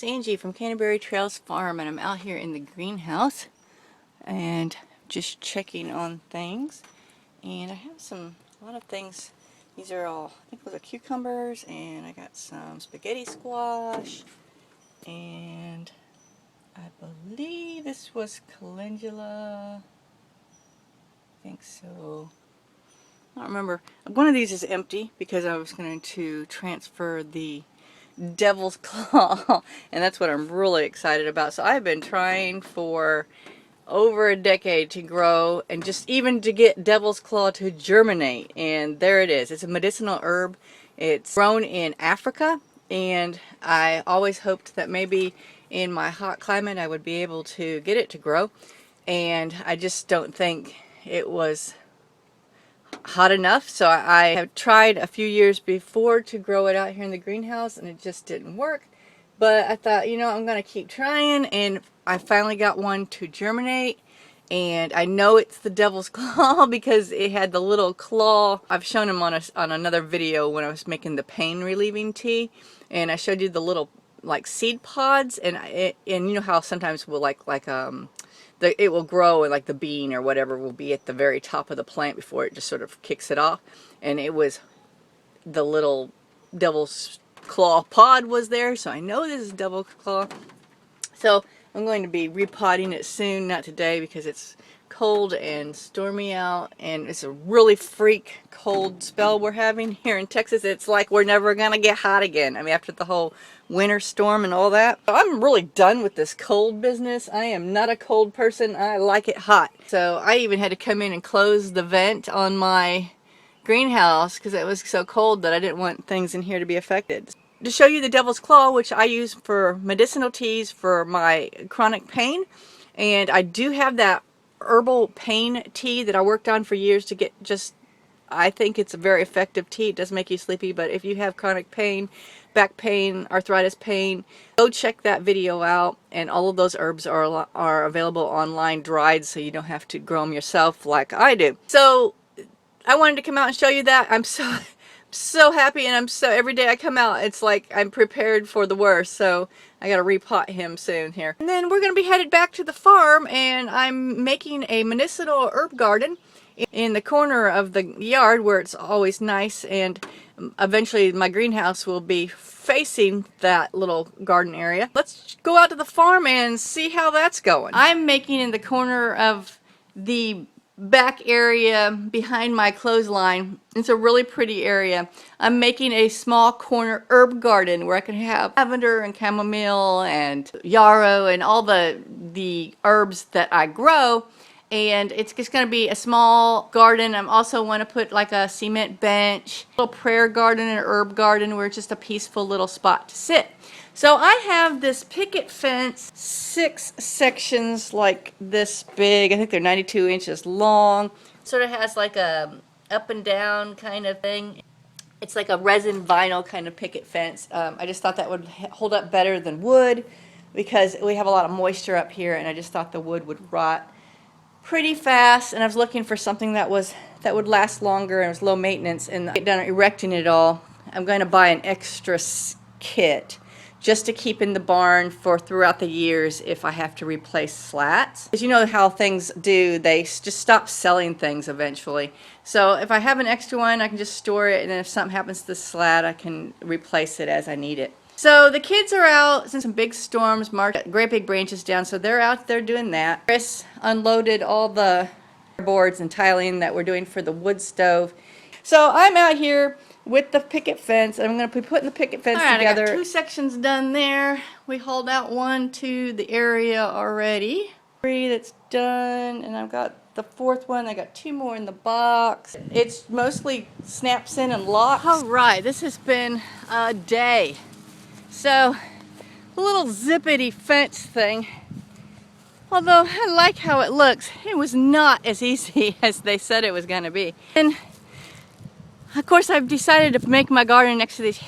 it's Angie from Canterbury Trails Farm, and I'm out here in the greenhouse and just checking on things. And I have a lot of things. These are all, I think those are cucumbers, and I got some spaghetti squash, and I believe this was calendula. I think so. I don't remember. One of these is empty because I was going to transfer the devil's claw, and that's what I'm really excited about. So I've been trying for over a decade to grow and just even to get devil's claw to germinate, and there it is. It's a medicinal herb. It's grown in Africa, and I always hoped that maybe in my hot climate I would be able to get it to grow, and I just don't think it was hot enough. So I have tried a few years before to grow it out here in the greenhouse, and it just didn't work. But I thought, you know, I'm gonna keep trying, and I finally got one to germinate, and I know it's the devil's claw because it had the little claw. I've shown him on another video when I was making the pain relieving tea, and I showed you the little like seed pods, and you know how sometimes we'll it will grow, and like the bean or whatever will be at the very top of the plant before it just sort of kicks it off. And it was the little devil's claw pod was there, so I know this is devil's claw. So I'm going to be repotting it soon, not today because it's cold and stormy out, and it's a really freak cold spell we're having here in Texas. It's like we're never gonna get hot again. I mean, after the whole winter storm and all that. So I'm really done with this cold business. I am not a cold person. I like it hot. So I even had to come in and close the vent on my greenhouse because it was so cold that I didn't want things in here to be affected. To show you the devil's claw, which I use for medicinal teas for my chronic pain, and I do have that herbal pain tea that I worked on for years to get just, I think it's a very effective tea. It does make you sleepy, but if you have chronic pain, back pain, arthritis pain, go check that video out. And all of those herbs are available online dried, so you don't have to grow them yourself like I do. So I wanted to come out and show you that. I'm so happy, and every day I come out, it's like I'm prepared for the worst. So I gotta repot him soon here. And then we're gonna be headed back to the farm, and I'm making a medicinal herb garden in the corner of the yard where it's always nice, and eventually my greenhouse will be facing that little garden area. Let's go out to the farm and see how that's going. I'm making in the corner of the back area behind my clothesline. It's a really pretty area. I'm making a small corner herb garden where I can have lavender and chamomile and yarrow and all the herbs that I grow. And it's just going to be a small garden. I also want to put like a cement bench, a little prayer garden and an herb garden where it's just a peaceful little spot to sit. So I have this picket fence, 6 sections like this big. I think they're 92 inches long. Sort of has like a up and down kind of thing. It's like a resin vinyl kind of picket fence. I just thought that would hold up better than wood because we have a lot of moisture up here, and I just thought the wood would rot pretty fast, and I was looking for something that would last longer and was low maintenance. And get done erecting it all, I'm going to buy an extra kit just to keep in the barn for throughout the years if I have to replace slats. Because you know how things do, they just stop selling things eventually. So if I have an extra one, I can just store it, and then if something happens to the slat, I can replace it as I need it. So the kids are out since some big storms marked great big branches down, so they're out there doing that. Chris unloaded all the boards and tiling that we're doing for the wood stove. So I'm out here with the picket fence, and I'm going to be putting the picket fence together. I got 2 sections done there. We hauled out 1 to the area already. 3 that's done, and I've got the 4th one. I got 2 more in the box. It's mostly snaps in and locks. All right, this has been a day. So, the little zippity fence thing, although I like how it looks, it was not as easy as they said it was going to be. And of course I've decided to make my garden next to these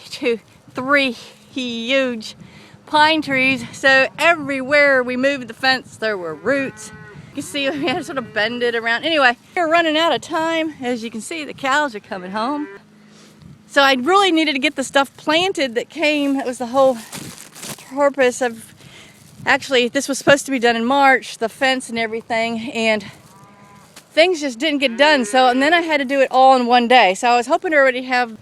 3 huge pine trees, so everywhere we moved the fence there were roots. You can see we had to sort of bend it around. Anyway, we're running out of time. As you can see, the cows are coming home. So I really needed to get the stuff planted that came. That was the whole purpose of, actually this was supposed to be done in March, the fence and everything, and things just didn't get done. So, and then I had to do it all in one day. So I was hoping to already have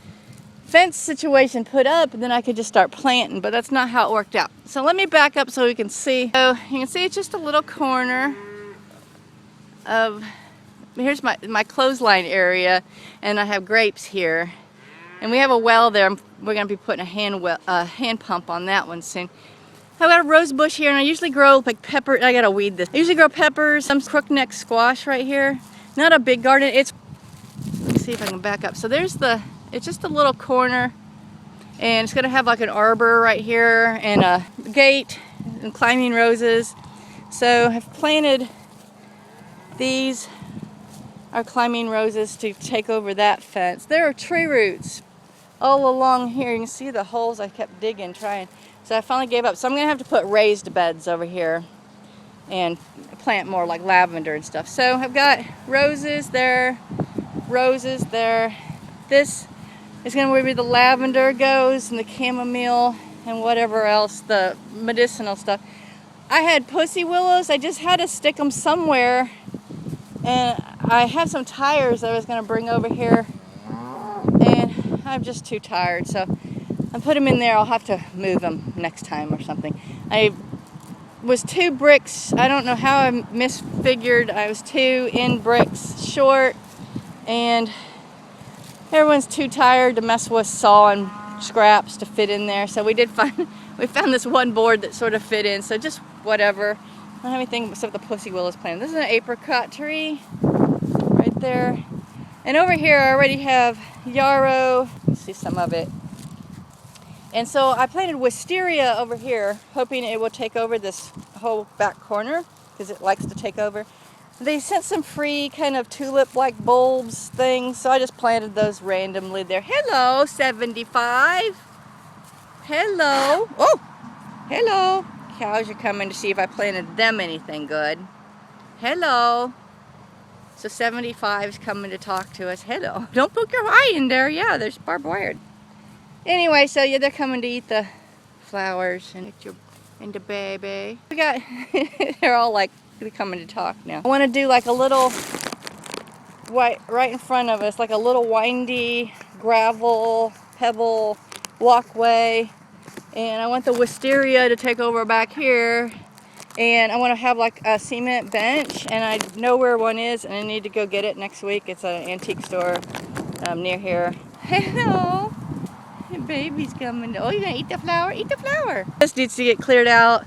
fence situation put up and then I could just start planting, but that's not how it worked out. So let me back up so we can see. So you can see it's just a little corner of, here's my clothesline area, and I have grapes here. And we have a well there. We're going to be putting a hand pump on that one soon. I've got a rose bush here, and I usually grow like pepper. I gotta weed this. I usually grow peppers, some crookneck squash right here. Not a big garden. It's, let me see if I can back up. So there's it's just a little corner, and it's gonna have like an arbor right here and a gate and climbing roses. So I've planted these are climbing roses to take over that fence. There are tree roots all along here. You can see the holes I kept digging, trying. So I finally gave up. So I'm gonna have to put raised beds over here and plant more like lavender and stuff. So I've got roses there, roses there. This is gonna be where the lavender goes and the chamomile and whatever else, the medicinal stuff. I had pussy willows. I just had to stick them somewhere, and I have some tires I was gonna bring over here, and I'm just too tired, so I put them in there. I'll have to move them next time or something. I was 2 bricks. I don't know how I misfigured. I was 2 in bricks short, and everyone's too tired to mess with sawing scraps to fit in there. So we found this one board that sort of fit in. So just whatever. I don't have anything except the pussy willows planted. This is an apricot tree right there. And over here I already have yarrow. You can see some of it. And so I planted wisteria over here, hoping it will take over this whole back corner, because it likes to take over. They sent some free kind of tulip-like bulbs things, so I just planted those randomly there. Hello, 75. Hello. Oh, hello. Cows are coming to see if I planted them anything good. Hello. So 75 is coming to talk to us. Hello. Don't poke your eye in there. Yeah, there's barbed wire. Anyway, so yeah, they're coming to eat the flowers and the baby. We got, they're all like coming to talk now. I want to do like a little, right in front of us, like a little windy gravel, pebble walkway. And I want the wisteria to take over back here. And I want to have like a cement bench, and I know where one is, and I need to go get it next week. It's an antique store near here. Hello. Baby's coming. Oh, you're gonna eat the flower? Eat the flower. This needs to get cleared out.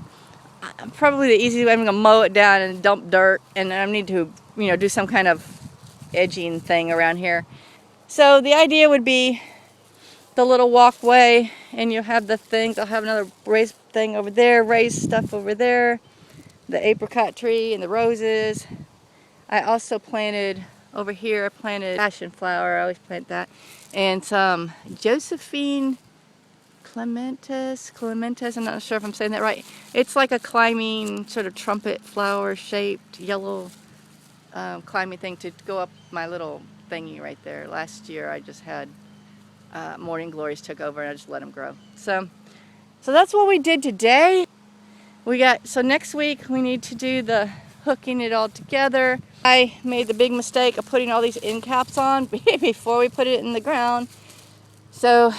Probably the easiest way, I'm gonna mow it down and dump dirt, and I need to, do some kind of edging thing around here. So the idea would be the little walkway, and you'll have the things. I'll have another raised thing over there, raised stuff over there, the apricot tree and the roses. I also planted over here, I planted passion flower. I always plant that. And some Josephine clematis, I'm not sure if I'm saying that right. It's like a climbing sort of trumpet flower shaped yellow climbing thing to go up my little thingy right there. Last year I just had morning glories took over, and I just let them grow. So that's what we did today. So next week we need to do the hooking it all together. I made the big mistake of putting all these end caps on before we put it in the ground. So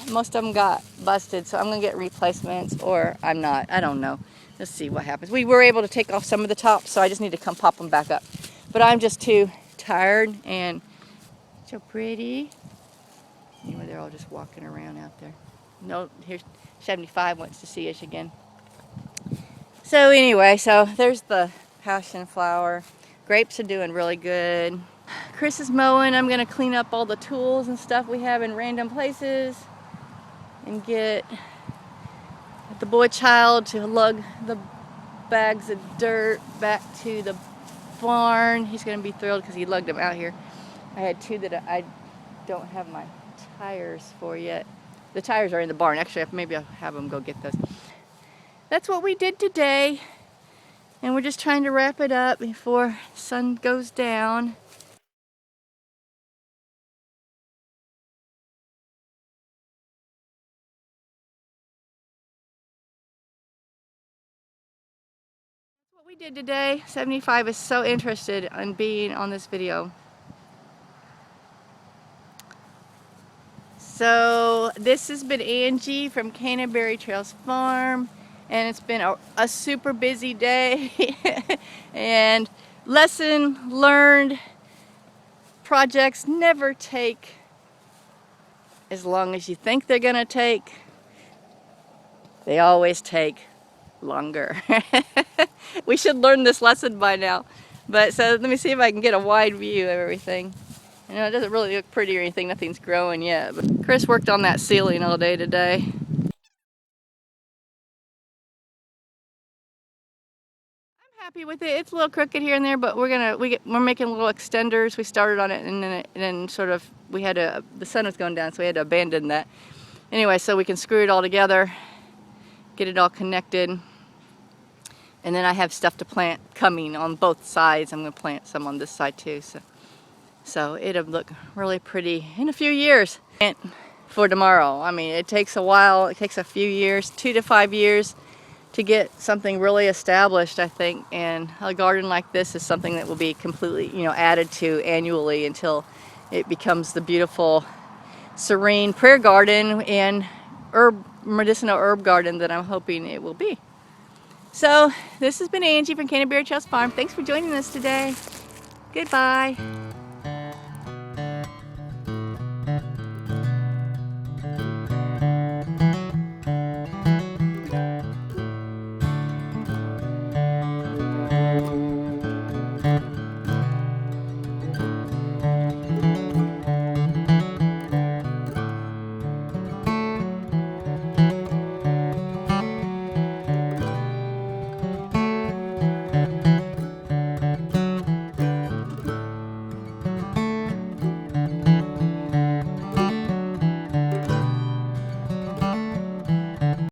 most of them got busted, so I'm gonna get replacements, or I'm not. I don't know. Let's see what happens. We were able to take off some of the tops, so I just need to come pop them back up. But I'm just too tired, and so pretty. Anyway, they're all just walking around out there. No, here's 75 wants to see us again. So anyway, so there's the passion flower. Grapes are doing really good. Chris is mowing. I'm gonna clean up all the tools and stuff we have in random places and get the boy child to lug the bags of dirt back to the barn. He's gonna be thrilled because he lugged them out here. I had 2 that I don't have my tires for yet. The tires are in the barn. Actually, maybe I'll have them go get those. That's what we did today, and we're just trying to wrap it up before the sun goes down. What we did today, 75 is so interested in being on this video. So this has been Angie from Canterbury Trails Farm, and it's been a super busy day. And lesson learned, projects never take as long as you think they're gonna take. They always take longer. We should learn this lesson by now. But so let me see if I can get a wide view of everything. You know, it doesn't really look pretty or anything, nothing's growing yet. But Chris worked on that ceiling all day today. I'm happy with it. It's a little crooked here and there, but we're making little extenders. We started on it, and then sort of the sun was going down, so we had to abandon that. Anyway, so we can screw it all together, get it all connected. And then I have stuff to plant coming on both sides. I'm going to plant some on this side too. So it'll look really pretty in a few years. And for tomorrow, I mean, it takes a while. It takes a few years, 2 to 5 years, to get something really established, I think. And a garden like this is something that will be completely, added to annually until it becomes the beautiful, serene prayer garden and medicinal herb garden that I'm hoping it will be. So this has been Angie from Canterbury Trails Farm. Thanks for joining us today. Goodbye.